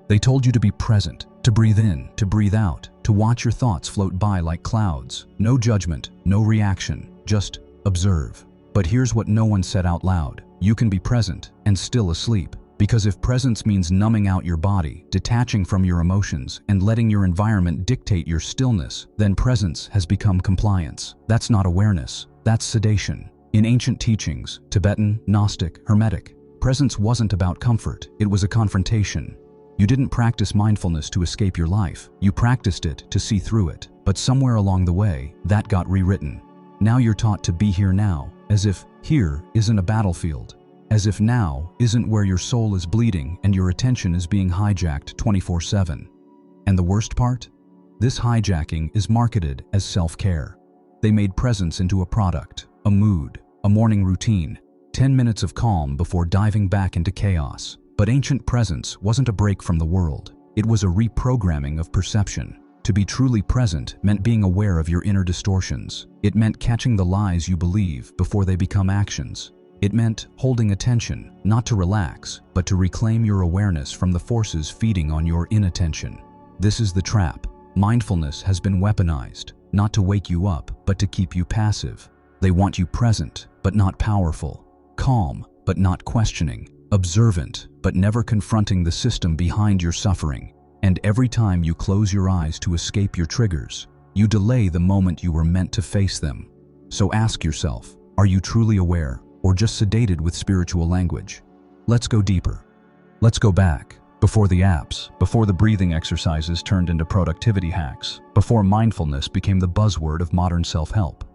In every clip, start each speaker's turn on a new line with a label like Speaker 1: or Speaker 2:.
Speaker 1: They told you to be present, to breathe in, to breathe out, to watch your thoughts float by like clouds. No judgment, no reaction, just observe. But here's what no one said out loud. You can be present and still asleep. Because if presence means numbing out your body, detaching from your emotions, and letting your environment dictate your stillness, then presence has become compliance. That's not awareness, that's sedation. In ancient teachings, Tibetan, Gnostic, Hermetic, presence wasn't about comfort, it was a confrontation. You didn't practice mindfulness to escape your life, you practiced it to see through it. But somewhere along the way, that got rewritten. Now you're taught to be here now, as if here isn't a battlefield. As if now isn't where your soul is bleeding and your attention is being hijacked 24/7. And the worst part? This hijacking is marketed as self-care. They made presence into a product, a mood, a morning routine, 10 minutes of calm before diving back into chaos. But ancient presence wasn't a break from the world. It was a reprogramming of perception. To be truly present meant being aware of your inner distortions. It meant catching the lies you believe before they become actions. It meant holding attention, not to relax, but to reclaim your awareness from the forces feeding on your inattention. This is the trap. Mindfulness has been weaponized, not to wake you up, but to keep you passive. They want you present, but not powerful, calm, but not questioning, observant, but never confronting the system behind your suffering. And every time you close your eyes to escape your triggers, you delay the moment you were meant to face them. So ask yourself, are you truly aware? Or just sedated with spiritual language? Let's go deeper. Let's go back, before the apps, before the breathing exercises turned into productivity hacks, before mindfulness became the buzzword of modern self-help.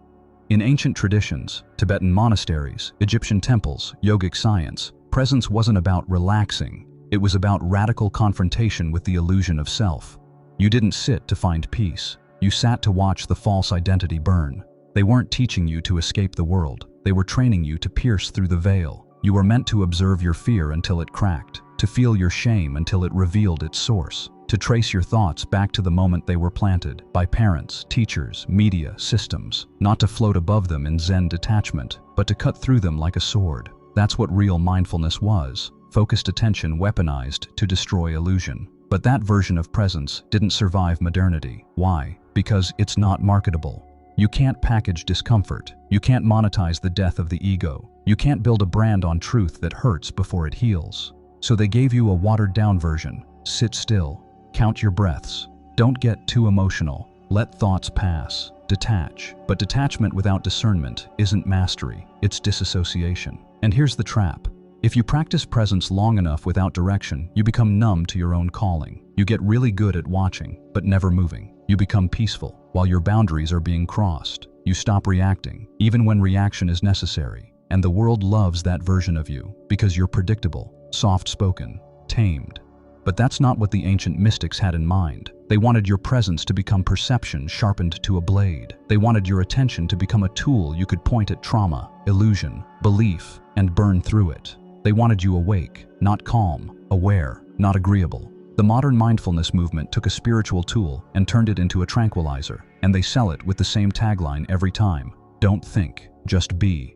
Speaker 1: In ancient traditions, Tibetan monasteries, Egyptian temples, yogic science, presence wasn't about relaxing, it was about radical confrontation with the illusion of self. You didn't sit to find peace, you sat to watch the false identity burn. They weren't teaching you to escape the world. They were training you to pierce through the veil. You were meant to observe your fear until it cracked, to feel your shame until it revealed its source, to trace your thoughts back to the moment they were planted, by parents, teachers, media, systems, not to float above them in Zen detachment, but to cut through them like a sword. That's what real mindfulness was, focused attention weaponized to destroy illusion. But that version of presence didn't survive modernity. Why? Because it's not marketable. You can't package discomfort. You can't monetize the death of the ego. You can't build a brand on truth that hurts before it heals. So they gave you a watered-down version. Sit still. Count your breaths. Don't get too emotional. Let thoughts pass. Detach. But detachment without discernment isn't mastery. It's disassociation. And here's the trap. If you practice presence long enough without direction, you become numb to your own calling. You get really good at watching, but never moving. You become peaceful while your boundaries are being crossed. You stop reacting, even when reaction is necessary. And the world loves that version of you because you're predictable, soft-spoken, tamed. But that's not what the ancient mystics had in mind. They wanted your presence to become perception sharpened to a blade. They wanted your attention to become a tool you could point at trauma, illusion, belief, and burn through it. They wanted you awake, not calm, aware, not agreeable. The modern mindfulness movement took a spiritual tool and turned it into a tranquilizer, and they sell it with the same tagline every time. Don't think, just be.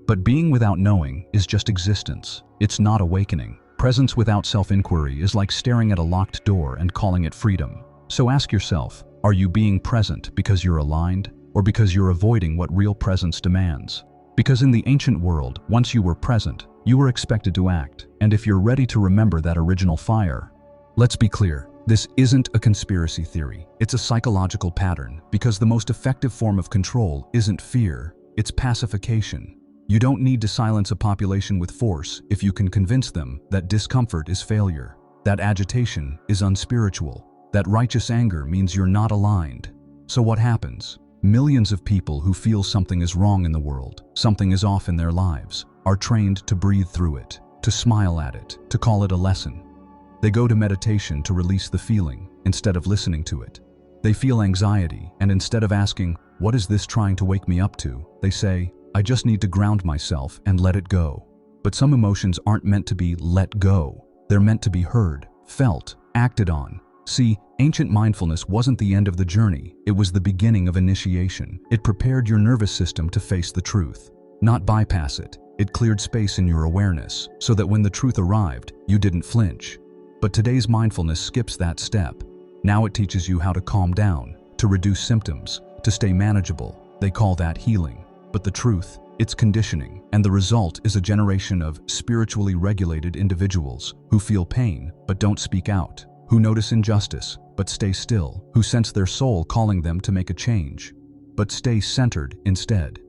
Speaker 1: But being without knowing is just existence. It's not awakening. Presence without self-inquiry is like staring at a locked door and calling it freedom. So ask yourself, are you being present because you're aligned, or because you're avoiding what real presence demands? Because in the ancient world, once you were present, you were expected to act. And if you're ready to remember that original fire, let's be clear, this isn't a conspiracy theory. It's a psychological pattern, because the most effective form of control isn't fear, it's pacification. You don't need to silence a population with force if you can convince them that discomfort is failure, that agitation is unspiritual, that righteous anger means you're not aligned. So what happens? Millions of people who feel something is wrong in the world, something is off in their lives, are trained to breathe through it, to smile at it, to call it a lesson. They go to meditation to release the feeling instead of listening to it. They feel anxiety, and instead of asking, "What is this trying to wake me up to?" they say, "I just need to ground myself and let it go." But some emotions aren't meant to be let go. They're meant to be heard, felt, acted on. See, ancient mindfulness wasn't the end of the journey. It was the beginning of initiation. It prepared your nervous system to face the truth, not bypass it. It cleared space in your awareness so that when the truth arrived, you didn't flinch. But today's mindfulness skips that step. Now it teaches you how to calm down, to reduce symptoms, to stay manageable. They call that healing. But the truth, it's conditioning, and the result is a generation of spiritually regulated individuals who feel pain but don't speak out, who notice injustice but stay still, who sense their soul calling them to make a change, but stay centered instead.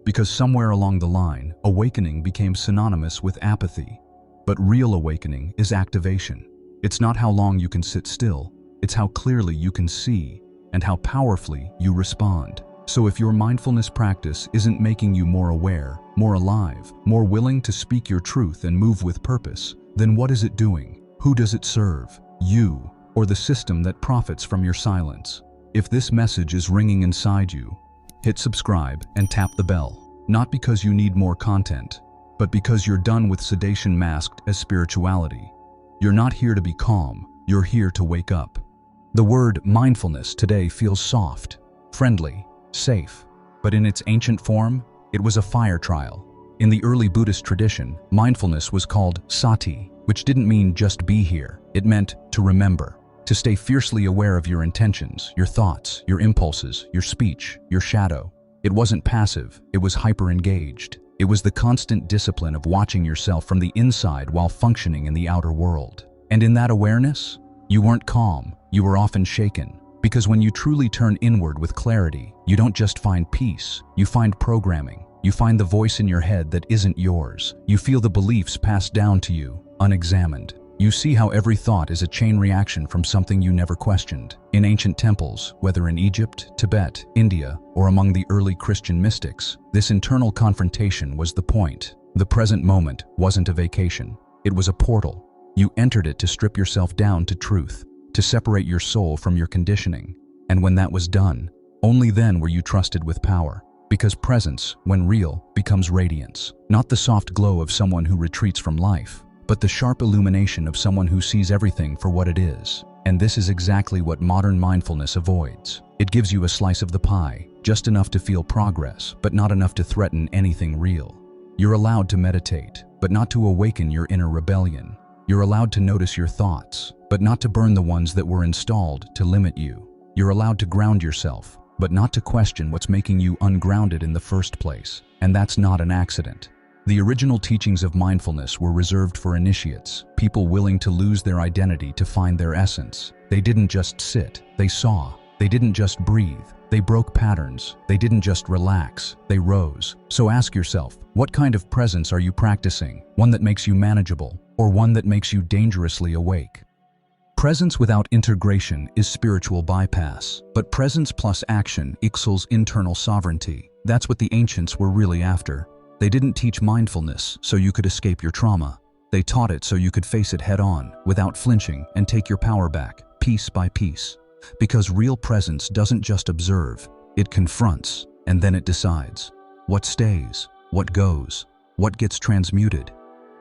Speaker 1: Because somewhere along the line, awakening became synonymous with apathy. But real awakening is activation. It's not how long you can sit still, it's how clearly you can see and how powerfully you respond. So if your mindfulness practice isn't making you more aware, more alive, more willing to speak your truth and move with purpose, then what is it doing? Who does it serve? You, or the system that profits from your silence? If this message is ringing inside you, hit subscribe and tap the bell. Not because you need more content, but because you're done with sedation masked as spirituality. You're not here to be calm, you're here to wake up. The word mindfulness today feels soft, friendly, safe, but in its ancient form, it was a fire trial. In the early Buddhist tradition, mindfulness was called sati, which didn't mean just be here. It meant to remember, to stay fiercely aware of your intentions, your thoughts, your impulses, your speech, your shadow. It wasn't passive, it was hyper-engaged. It was the constant discipline of watching yourself from the inside while functioning in the outer world. And in that awareness, you weren't calm, you were often shaken. Because when you truly turn inward with clarity, you don't just find peace, you find programming. You find the voice in your head that isn't yours. You feel the beliefs passed down to you, unexamined. You see how every thought is a chain reaction from something you never questioned. In ancient temples, whether in Egypt, Tibet, India, or among the early Christian mystics, this internal confrontation was the point. The present moment wasn't a vacation. It was a portal. You entered it to strip yourself down to truth, to separate your soul from your conditioning. And when that was done, only then were you trusted with power. Because presence, when real, becomes radiance. Not the soft glow of someone who retreats from life, but the sharp illumination of someone who sees everything for what it is. And this is exactly what modern mindfulness avoids. It gives you a slice of the pie, just enough to feel progress, but not enough to threaten anything real. You're allowed to meditate, but not to awaken your inner rebellion. You're allowed to notice your thoughts, but not to burn the ones that were installed to limit you. You're allowed to ground yourself, but not to question what's making you ungrounded in the first place. And that's not an accident. The original teachings of mindfulness were reserved for initiates, people willing to lose their identity to find their essence. They didn't just sit, they saw. They didn't just breathe, they broke patterns. They didn't just relax, they rose. So ask yourself, what kind of presence are you practicing? One that makes you manageable, or one that makes you dangerously awake? Presence without integration is spiritual bypass, but presence plus action equals internal sovereignty. That's what the ancients were really after. They didn't teach mindfulness so you could escape your trauma. They taught it so you could face it head on, without flinching, and take your power back, piece by piece. Because real presence doesn't just observe, it confronts, and then it decides. What stays, what goes, what gets transmuted.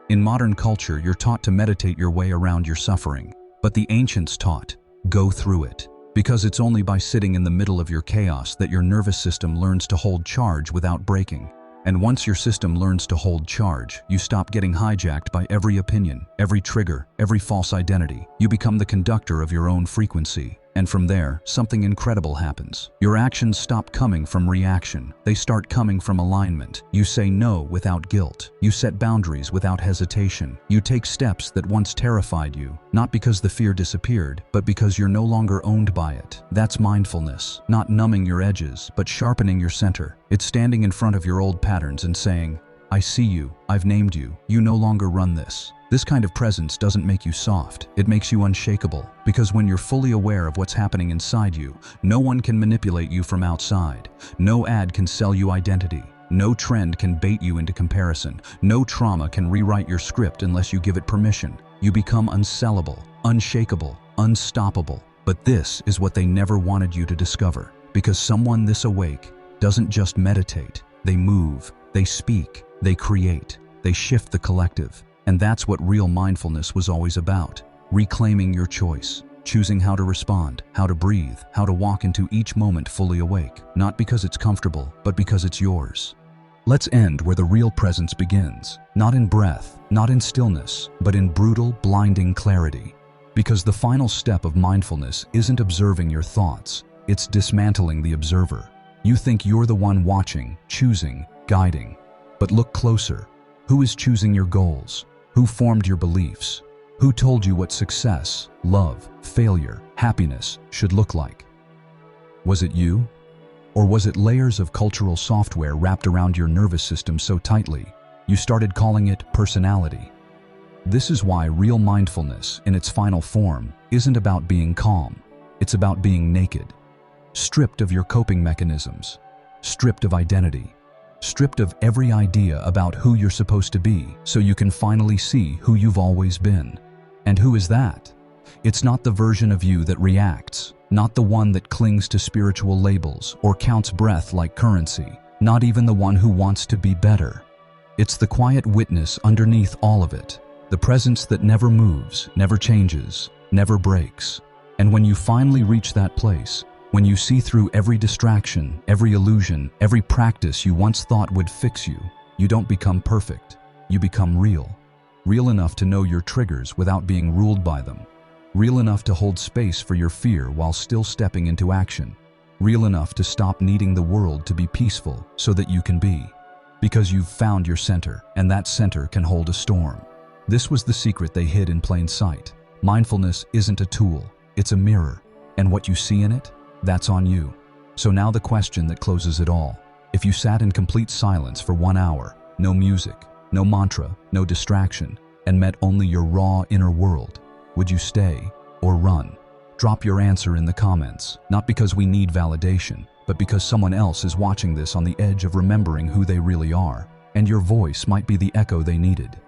Speaker 1: In modern culture, you're taught to meditate your way around your suffering, but the ancients taught, go through it. Because it's only by sitting in the middle of your chaos that your nervous system learns to hold charge without breaking. And once your system learns to hold charge, you stop getting hijacked by every opinion, every trigger, every false identity. You become the conductor of your own frequency. And from there, something incredible happens. Your actions stop coming from reaction. They start coming from alignment. You say no without guilt. You set boundaries without hesitation. You take steps that once terrified you, not because the fear disappeared, but because you're no longer owned by it. That's mindfulness, not numbing your edges, but sharpening your center. It's standing in front of your old patterns and saying, I see you, I've named you, you no longer run this. This kind of presence doesn't make you soft, it makes you unshakable. Because when you're fully aware of what's happening inside you, no one can manipulate you from outside. No ad can sell you identity. No trend can bait you into comparison. No trauma can rewrite your script unless you give it permission. You become unsellable, unshakable, unstoppable. But this is what they never wanted you to discover. Because someone this awake doesn't just meditate, they move, they speak, they create, they shift the collective. And that's what real mindfulness was always about. Reclaiming your choice, choosing how to respond, how to breathe, how to walk into each moment fully awake. Not because it's comfortable, but because it's yours. Let's end where the real presence begins. Not in breath, not in stillness, but in brutal, blinding clarity. Because the final step of mindfulness isn't observing your thoughts, it's dismantling the observer. You think you're the one watching, choosing, guiding. But look closer. Who is choosing your goals? Who formed your beliefs? Who told you what success, love, failure, happiness should look like? Was it you? Or was it layers of cultural software wrapped around your nervous system so tightly, you started calling it personality? This is why real mindfulness, in its final form, isn't about being calm. It's about being naked. Stripped of your coping mechanisms. Stripped of identity. Stripped of every idea about who you're supposed to be, so you can finally see who you've always been. And who is that? It's not the version of you that reacts, not the one that clings to spiritual labels or counts breath like currency, not even the one who wants to be better. It's the quiet witness underneath all of it, the presence that never moves, never changes, never breaks. And when you finally reach that place, when you see through every distraction, every illusion, every practice you once thought would fix you, you don't become perfect. You become real. Real enough to know your triggers without being ruled by them. Real enough to hold space for your fear while still stepping into action. Real enough to stop needing the world to be peaceful so that you can be. Because you've found your center, and that center can hold a storm. This was the secret they hid in plain sight. Mindfulness isn't a tool, it's a mirror. And what you see in it, that's on you. So now the question that closes it all. If you sat in complete silence for 1 hour, no music, no mantra, no distraction, and met only your raw inner world, would you stay or run? Drop your answer in the comments, not because we need validation, but because someone else is watching this on the edge of remembering who they really are, and your voice might be the echo they needed.